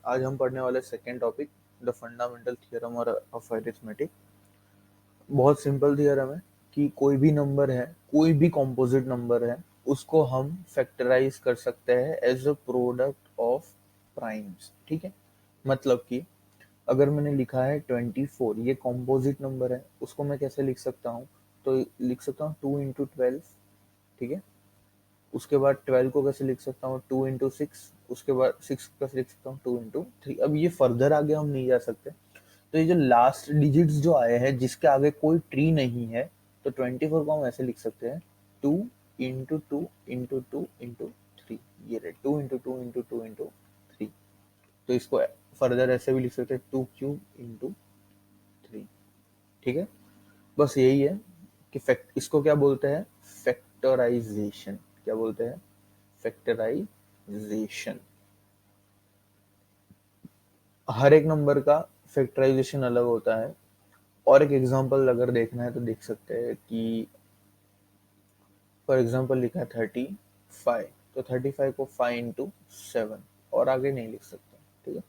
आज हम पढ़ने वाले second topic the fundamental theorem और ऑफ अरिथमेटिक। बहुत सिंपल थियरम है कि कोई भी नंबर है, कोई भी कॉम्पोजिट नंबर है, उसको हम फैक्टराइज कर सकते हैं as a product of primes. ठीक है, मतलब कि अगर मैंने लिखा है 24, ये कॉम्पोजिट नंबर है, उसको मैं कैसे लिख सकता हूँ? तो लिख सकता हूँ 2 into 12। ठीक है, उसके बाद 12 को कैसे लिख सकता हूँ? 2 into 6। उसके बाद 6 को कैसे लिख सकता हूँ? 2 into 3। अब ये फर्दर आगे हम नहीं जा सकते, तो ये जो लास्ट डिजिट्स जो आए हैं जिसके आगे कोई ट्री नहीं है, तो 24 को हम ऐसे लिख सकते हैं 2 into 2 into 2 into 3। ये रहे 2 into 2 into 2 into 3। तो इसको फर्दर ऐसे भी लिख सकते हैं 2 cube into 3। ठीक है, बस यही है कि फैक्ट इसको क्या बोलते हैं? फैक्टराइजेशन। क्या बोलते हैं? फैक्टराइजेशन। हर एक नंबर का फैक्टराइजेशन अलग होता है। और एक एग्जांपल अगर देखना है तो देख सकते हैं कि फॉर एग्जांपल लिखा है 35, तो 35 को 5 into 7, और आगे नहीं लिख सकते। ठीक है,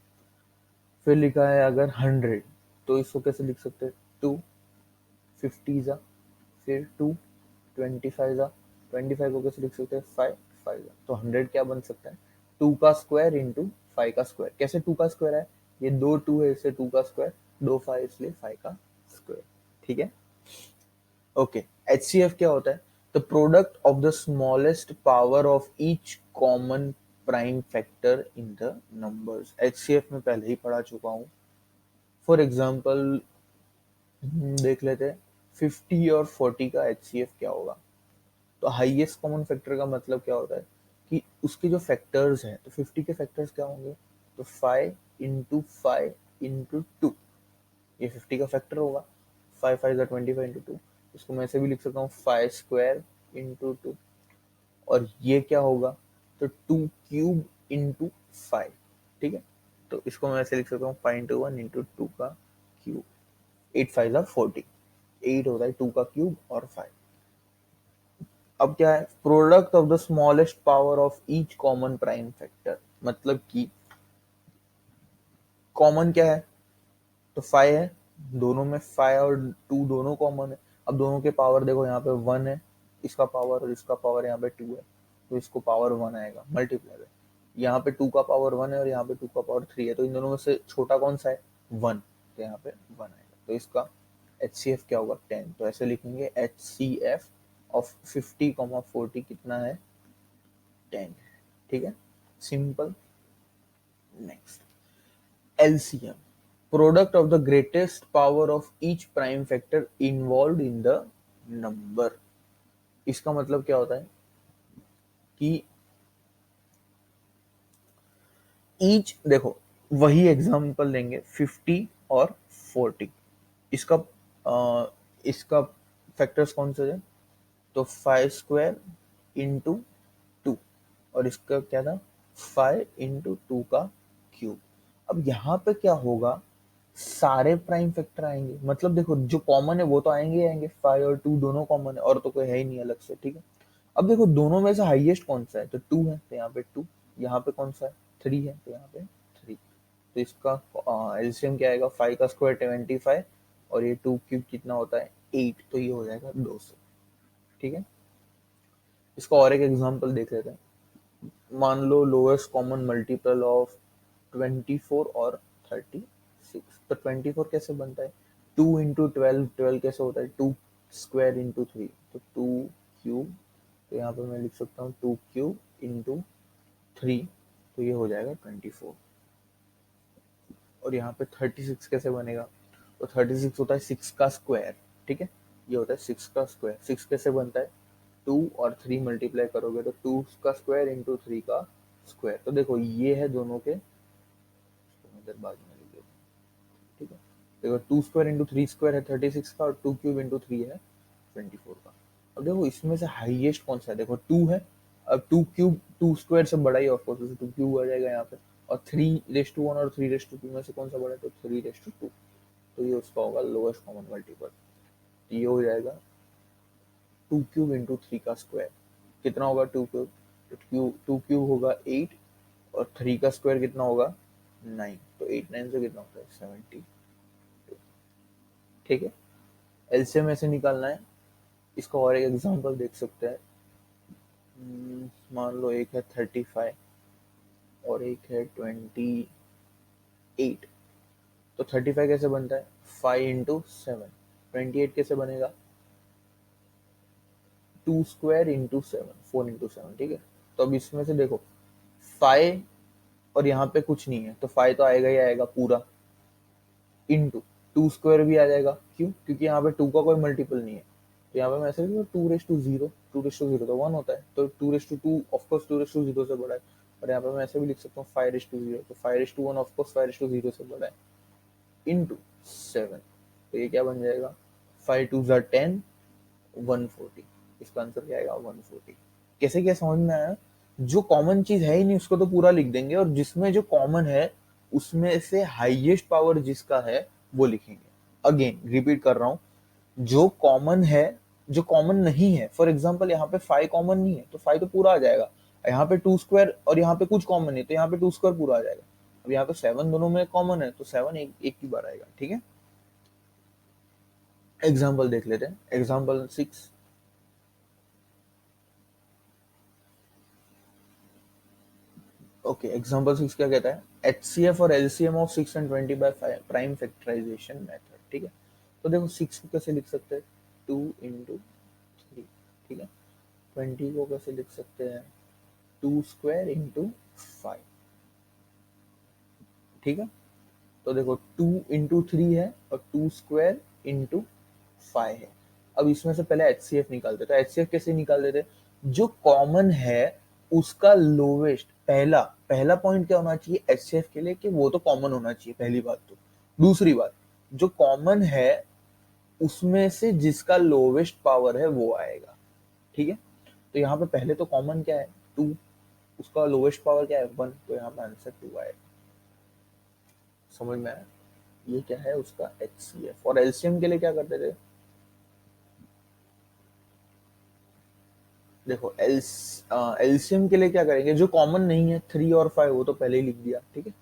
फिर लिखा है अगर 100, तो इसको कैसे लिख सकते हैं? 2 50 जा, फिर 2 25 जा, 25 को कैसे लिख सकते हैं? 5 जा। तो 100 क्या बन सकता है? 2 का स्क्वायर इंटू 5 का स्क्वायर। कैसे 2 का स्क्वायर है? ये दो 2 है, इससे 2 का स्क्वायर, दो 5 इसलिए 5 का स्क्वायर। ठीक है, ओके। HCF क्या होता है? The product of the smallest power of each common prime factor in the numbers. HCF में पहले ही पढ़ा चुका हूँ। फॉर एग्जाम्पल देख लेते हैं 50 और 40 का HCF क्या होगा। तो हाईएस्ट कॉमन फैक्टर का मतलब क्या होता है कि उसके जो फैक्टर्स हैं, तो 50 के फैक्टर्स क्या होंगे? तो 5 into 5 into 2, ये 50 का फैक्टर होगा। 5 5 25 into 2। इसको मैं ऐसे भी लिख सकता हूँ 5 square into 2। और ये क्या होगा? तो 2 cube into 5। ठीक है, तो इसको मैं ऐसे लिख सकता हूँ 5 into 1 into 2 का क्यूब। 8 5 are 40। 8 होता है 2 का क्यूब और 5। अब क्या है? Product of the smallest power of each common prime factor, मतलब कि कॉमन क्या है? तो 5 है, दोनों में 5 और 2 दोनों कॉमन है। अब दोनों के पावर देखो, यहाँ पे 1 है, इसका पावर और इसका पावर यहाँ पे 2 है, तो इसको पावर 1 आएगा मल्टीप्लाई है। यहाँ पे 2 का पावर 1 है और यहाँ पे 2 का पावर 3 है, तो इन दोनों में से छोटा कौन सा है? 1, तो यहाँ पे 1 आएगा। तो इसका HCF क्या होगा? 10। तो ऐसे लिखेंगे HCF ऑफ 50, 40 कितना है? 10। ठीक है, simple. Next, LCM, product of the greatest power of each prime factor involved in the number। इसका मतलब क्या होता है कि ईच, देखो वही एग्जांपल लेंगे 50 और 40। इसका इसका फैक्टर्स कौन से हैं? तो 5 square into 2, और इसका क्या था? 5 into 2 का क्यूब। अब यहाँ पे क्या होगा? सारे प्राइम फैक्टर आएंगे, मतलब देखो जो कॉमन है वो तो आएंगे ही आएंगे। 5 और 2 दोनों कॉमन है, और तो कोई है ही नहीं अलग से। ठीक है, अब देखो दोनों में से हाईएस्ट कौन सा है? तो 2 है, तो यहाँ पे 2। यहाँ पे कौन सा है? 3 है, तो यहाँ पे 3। तो इसका एलसीएम क्या आएगा? 5 का स्क्वायर 25, और ये 2 क्यूब कितना होता है? 8। तो ये हो जाएगा 200। ठीक है, इसका और एक एग्जांपल देख लेते हैं। मान लो लोएस्ट कॉमन मल्टीपल ऑफ 24 और 36। तो 24 कैसे बनता है? 2 into 12। 12 कैसे होता है? 2 square into 3, तो 2 क्यूब। तो यहाँ पे मैं लिख सकता हूँ 2 cube into 3, तो ये हो जाएगा 24। और यहाँ पे 36 कैसे बनेगा? तो 36 होता है 6 का स्क्वायर। ठीक है, ये होता है 6 का स्क्वायर। 6 कैसे बनता है? 2 और 3 मल्टीप्लाई करोगे तो 2 का स्क्वायर इंटू 3 का स्क्वायर। तो देखो ये है दोनों के, इधर बाद में लिख देते हैं। ठीक है, देखो 2 स्क्वायर इंटू 3 स्क्वायर है 36 का, और 2 क्यूब इंटू 3 है 24 का। अब देखो इसमें से हाईएस्ट कौन सा है? देखो 2 है। अब 2 क्यूब 2 स्क्वायर से बड़ा ही ऑफकोर्स, 2 क्यूब आ जाएगा यहाँ पे। और 3 रेस टू 1 और 3 रेस टू 2 में से कौन सा बड़ा है? तो 3 रेस टू 2। तो ये उसका होगा लोएस्ट कॉमन मल्टीपल। ये हो जाएगा 2 क्यूब इंटू 3 का स्क्वायर। कितना होगा 2 क्यूब? तो 2 क्यूब होगा 8, और 3 का स्क्वायर कितना होगा? 9, तो 8 9 से कितना होता है 72। ठीक है, एलसीएम ऐसे निकालना है। इसका और एक एग्जांपल देख सकते हैं। मान लो एक है 35 और एक है 28। तो 35 कैसे बनता है 5 इंटू 7। 28 कैसे बनेगा 2 स्क्वायर इंटू 7, 4 इंटू 7। ठीक है, तो अब इसमें से देखो 5 और यहाँ पे कुछ नहीं है तो 5 तो आएगा ही आएगा पूरा, इंटू 2 स्क्वायर भी आ जाएगा। क्यों, क्योंकि यहाँ पे 2 का कोई मल्टीपल नहीं है। तो यहाँ पे मैं ऐसे लिखूंगा 2 रेस टू 0, 2 रेस टू 0 तो 1 होता है, तो 2 raise to 2 of course 2 raise to 0 से बड़ा है। और यहाँ पे मैं ऐसे भी लिख सकता हूँ 5 रेस टू 0, तो 5 raise to 1 of course 5 raise to 0 से बड़ा है, इंटू 7। तो ये क्या बन जाएगा 5 2 ज़ा 10, 140। इसका आंसर क्या आएगा 140। कैसे क्या समझ में आया। जो कॉमन चीज है ही नहीं उसको तो पूरा लिख देंगे, और जिसमें जो कॉमन है उसमें से हाईएस्ट पावर जिसका है वो लिखेंगे। अगेन रिपीट कर रहा हूं, जो कॉमन है, जो कॉमन नहीं है, फॉर एग्जाम्पल यहाँ पे 5 कॉमन नहीं है तो 5 तो पूरा आ जाएगा। यहाँ पे 2 स्क्वायर और यहाँ पे कुछ कॉमन है तो यहाँ पे 2 स्क्वायर पूरा आ जाएगा। अब यहाँ पे 7 दोनों में कॉमन है तो 7 एक ही बार आएगा। ठीक है, एग्जाम्पल देख लेते हैं। एग्जाम्पल 6। ओके, एग्जांपल 6 क्या कहता है, एचसीएफ और LCM of 6 and 20 by prime factorization method. ठीक है, तो देखो 6 को कैसे लिख सकते हैं 2 इंटू 3। ठीक है, 20 को कैसे लिख सकते हैं 2 स्क्वायर इंटू 5। ठीक है, तो देखो 2 इंटू 3 है और 2 स्क्वायर इंटू 5 है। अब इसमें से पहले एचसीएफ निकालते, तो एचसीएफ कैसे निकाल देते, जो कॉमन है उसका लोवेस्ट, पहला पहला पॉइंट क्या होना चाहिए एचसीएफ के लिए कि वो तो कॉमन होना चाहिए, पहली बात। तो दूसरी बात, जो कॉमन है उसमें से जिसका लोवेस्ट पावर है वो आएगा। ठीक है, तो यहाँ पे पहले तो कॉमन क्या है 2, उसका लोवेस्ट पावर क्या है 1, तो यहाँ पे आंसर 2 आएगा। समझ में आया, ये क्या है उसका एचसीएफ। और एलसीएम के लिए क्या करते थे, देखो एलसीएम के लिए क्या करेंगे, जो कॉमन नहीं है 3 और 5 वो तो पहले ही लिख दिया। ठीक है,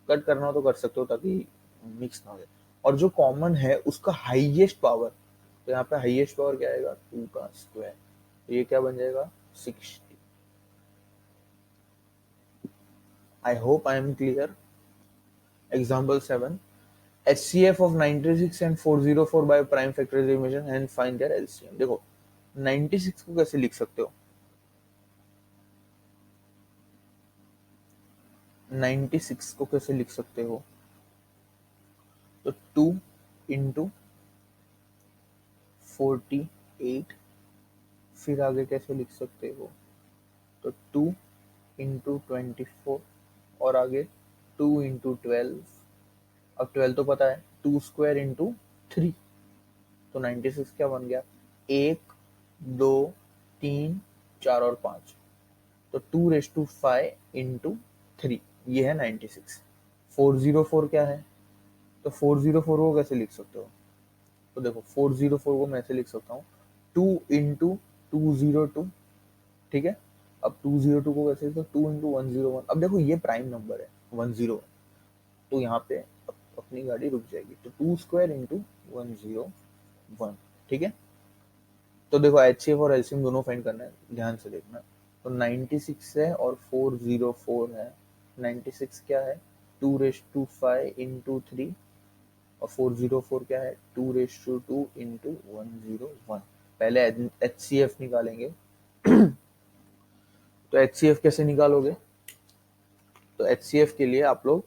कट करना हो तो कर सकते हो ताकि मिक्स ना हो जाए। और जो कॉमन है उसका हाईएस्ट पावर, तो यहाँ पे हाईएस्ट पावर क्या आएगा 2 का स्क्वायर, तो ये क्या बन जाएगा 60। I hope I am clear. Example 7, HCF of 96 and 404 by prime factorization and find their LCM। देखो 96 को कैसे लिख सकते हो, 96 को कैसे लिख सकते हो, तो 2 इंटू 48। फिर आगे कैसे लिख सकते हो, तो 2 इंटू 24 और आगे 2 इंटू 12। अब 12 तो पता है 2 स्क्वायर इंटू 3, तो 96 क्या बन गया 1 2 3 4 और 5, तो 2 रेस टू 5 इंटू 3, ये है 96। 404 क्या है, तो 404 को कैसे लिख सकते हो, तो देखो 404 को मैं ऐसे लिख सकता हूँ 2 इंटू 202। ठीक है, अब 202 को कैसे लिखते हो 2 इंटू 101। अब देखो ये प्राइम नंबर है 101, तो यहाँ पे अपनी गाड़ी रुक जाएगी, तो 2 स्क्वायर इंटू 101। ठीक है, तो देखो एचसीएफ और एलसीएम दोनों फाइंड करना है, ध्यान से देखना। तो 96 है और 404 है। 96 क्या है 2 रेस टू 5 इंटू 3, और 404 क्या है 2 रेस टू 2 इंटू 101। पहले एचसीएफ निकालेंगे। तो एचसीएफ कैसे निकालोगे, तो एचसीएफ के लिए आप लोग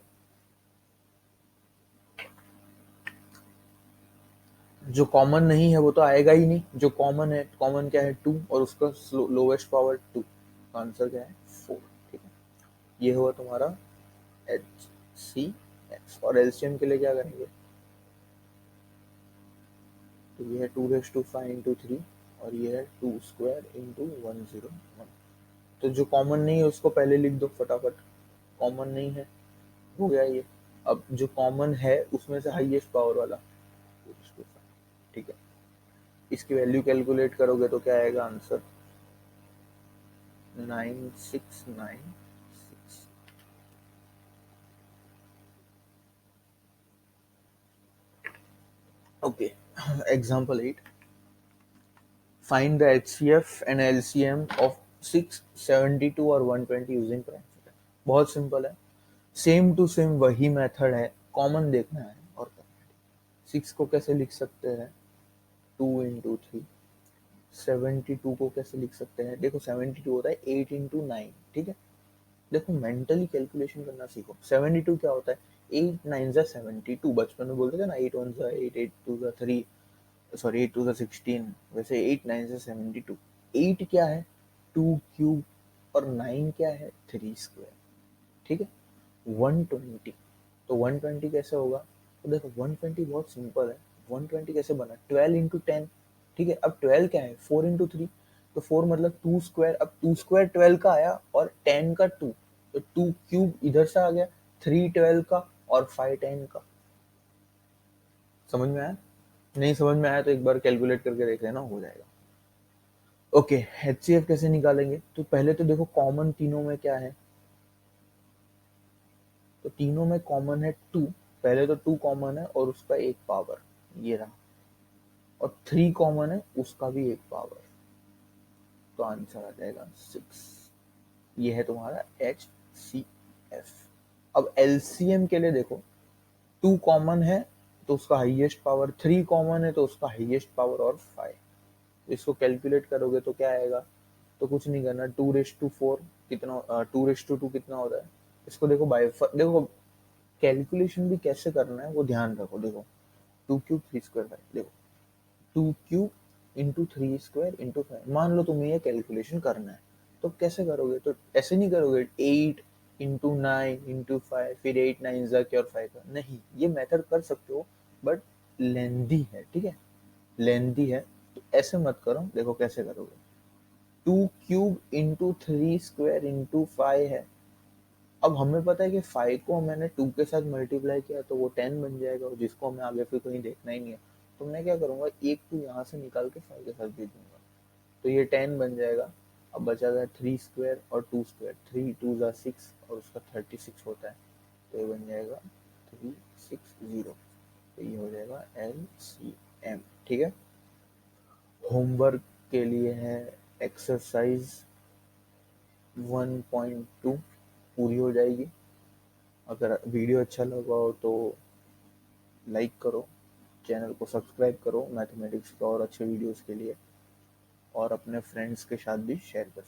जो कॉमन नहीं है वो तो आएगा ही नहीं, जो कॉमन है, कॉमन क्या है 2 और उसका लोवेस्ट पावर 2, आंसर क्या है 4। ठीक है, ये हुआ तुम्हारा एच सी एक्स। और एलसीएम के लिए क्या करेंगे, तो ये है 2 रेस टू 5 इंटू 3 और ये है 2 स्क्वायर इंटू 101। तो जो कॉमन नहीं है उसको पहले लिख दो फटाफट, कॉमन नहीं है हो गया ये। अब जो कॉमन है उसमें से हाईएस्ट पावर वाला 2 रेस टू 5। ठीक है, इसकी वैल्यू कैलकुलेट करोगे तो क्या आएगा answer 9696। Okay, example 8. Find the HCF and LCM of 6, 72 और 120 using prime factor. बहुत सिंपल है, सेम टू सेम वही मेथड है, कॉमन देखना है और करना है। 6 को कैसे लिख सकते हैं, 2 into 3। 72 को कैसे लिख सकते हैं, देखो 72 होता है 8 into 9, ठीक है। देखो मेंटली कैलकुलेशन करना सीखो। 72 क्या होता है, 8 9 जा 72। बचपन में बोलते थे ना 8 1 जा 8, 8 2 जा 3, सॉरी 8 2 जा 16, वैसे 8 9 जा 72। 8 क्या है, 2 क्यूब, और 9 क्या है, 3 स्क्वायर, ठीक है। 120, तो 120 कैसे होगा, तो देखो 120 बहुत सिंपल है। 120 कैसे बना, 12 into 10, ठीक है। अब 12 क्या है, 4 into 3, तो 4 मतलब 2 स्क्वायर। अब 2 स्क्वायर 12 का आया और 10 का 2, तो 2 क्यूब इधर से आ गया, 3 12 का और 5 10 का। समझ में आया, नहीं समझ में आया तो एक बार कैलकुलेट करके देख लेना, हो जाएगा। ओके, एचसीएफ कैसे निकालेंगे, तो पहले तो देखो कॉमन तीनों में क्या है, तो तीनों में कॉमन है 2। पहले तो 2 कॉमन है और उसका एक पावर ये रहा, और 3 कॉमन है उसका भी एक पावर, तो आंसर आ जाएगा 6। ये है तुम्हारा एच सी एफ। अब एलसीएम के लिए देखो, 2 कॉमन है तो उसका हाईएस्ट पावर, 3 कॉमन है तो उसका हाईएस्ट पावर, और 5। इसको कैलकुलेट करोगे तो क्या आएगा, तो कुछ नहीं करना, 2 4 कितना, 2 2 कितना होता है, इसको देखो बाय, देखो कैलकुलेशन भी कैसे करना है वो ध्यान रखो। देखो 2 क्यूब 3 स्क्वायर 5, देखो 2 क्यूब into 3 स्क्वायर into 5, मान लो तुम्हें ये कैलकुलेशन करना है, तो कैसे करोगे, तो ऐसे नहीं करोगे 8 into 9 into 5 फिर 8 9 जा के और 5 का, नहीं, ये मेथड कर सकते हो बट लेंदी है, ठीक है, लेंदी है, तो ऐसे मत करो। देखो कैसे करोगे, 2 क्यूब into 3 स्क्वायर into 5 है। अब हमें पता है कि 5 को मैंने 2 के साथ मल्टीप्लाई किया तो वो 10 बन जाएगा, और जिसको हमें आगे फिर कहीं देखना ही नहीं है, तो मैं क्या करूंगा, एक 2 यहाँ से निकाल के 5 के साथ भेज दूंगा, तो ये 10 बन जाएगा। अब बचा गया 3 स्क्वायर और 2 स्क्वायर, 3 2 जा 6 और उसका 36 होता है, तो ये बन जाएगा 360, तो ये हो जाएगा LCM, ठीक है। होमवर्क के लिए है एक्सरसाइज 1.2, पूरी हो जाएगी। अगर वीडियो अच्छा लगा हो तो लाइक करो, चैनल को सब्सक्राइब करो मैथमेटिक्स के और अच्छे वीडियोस के लिए, और अपने फ्रेंड्स के साथ भी शेयर कर सकते हो।